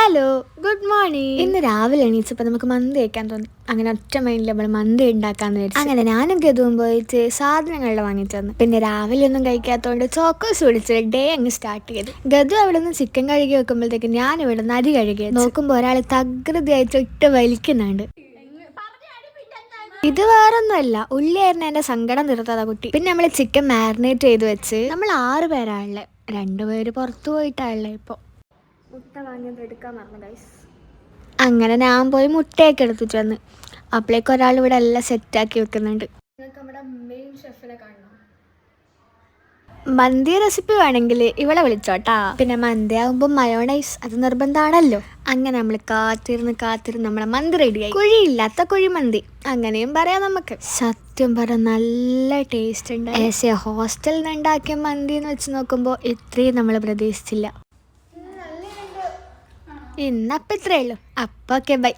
Hello, good morning. ഇന്ന് രാവിലെ എണീച്ചപ്പോൾ നമുക്ക് മന്തി കഴിക്കാൻ തോന്നി. അങ്ങനെ ഒറ്റ മൈൻഡിൽ നമ്മൾ മന്തി ഉണ്ടാക്കാന്ന് വെച്ചു. അങ്ങനെ ഞാനും ഗതുവും പോയിട്ട് സാധനങ്ങളിൽ വാങ്ങിച്ചു തന്നു. പിന്നെ രാവിലെ ഒന്നും കഴിക്കാത്തതുകൊണ്ട് ചോക്കോസ് വിളിച്ച് ഡേ അങ്ങ് സ്റ്റാർട്ട് ചെയ്തു. ഗതു അവിടെ നിന്ന് ചിക്കൻ കഴുകി വെക്കുമ്പോഴത്തേക്ക് ഞാൻ ഇവിടെ നിന്ന് അരി കഴുകി നോക്കുമ്പോൾ ഒരാൾ തകൃതിയായിട്ട് ഇട്ട് വലിക്കുന്നുണ്ട്. ഇത് വേറൊന്നുമല്ല, ഉള്ളിയായിരുന്നു എന്റെ സങ്കടം തീർത്തതാ കുട്ടി. പിന്നെ നമ്മൾ ചിക്കൻ മാരിനേറ്റ് ചെയ്ത് വെച്ച് നമ്മൾ 6 പേരാണല്ലേ, 2 പേര് പുറത്തു പോയിട്ടാണല്ലേ. ഇപ്പോൾ മുട്ട വാങ്ങിയത് എടുക്കാൻ മറന്നു ഗൈസ്. അങ്ങനെ ഞാൻ പോയി മുട്ടയൊക്കെ എടുത്തിട്ട് വന്ന് അപ്പോഴേക്കും ഒരാൾ ഇവിടെ എല്ലാം സെറ്റാക്കി വെക്കുന്നുണ്ട്. നിങ്ങൾക്ക് നമ്മുടെ മെയിൻ ഷെഫിനെ കാണണം. മന്തി റെസിപ്പി വേണമെങ്കിൽ ഇവളെ വിളിച്ചോട്ടാ. പിന്നെ മന്തി ആകുമ്പോൾ മയോണൈസ് അത് നിർബന്ധമാണല്ലോ. അങ്ങനെ നമ്മൾ കാത്തിരുന്ന് നമ്മളെ മന്തി റെഡിയായി. കുഴിയില്ലാത്ത കുഴിമന്തി അങ്ങനെയും പറയാം നമുക്ക്. സത്യം പറ നല്ല ടേസ്റ്റ് ഉണ്ട്. ഏഷ്യ ഹോസ്റ്റലിൽ നിന്ന് ഉണ്ടാക്കിയ മന്തി എന്ന് വെച്ച് നോക്കുമ്പോൾ ഇത്രയും നമ്മൾ പ്രതീക്ഷിച്ചില്ല. ഇന്നപ്പം ഇത്രയേ ഉള്ളൂ. അപ്പോൾ ഓക്കെ, ബൈ.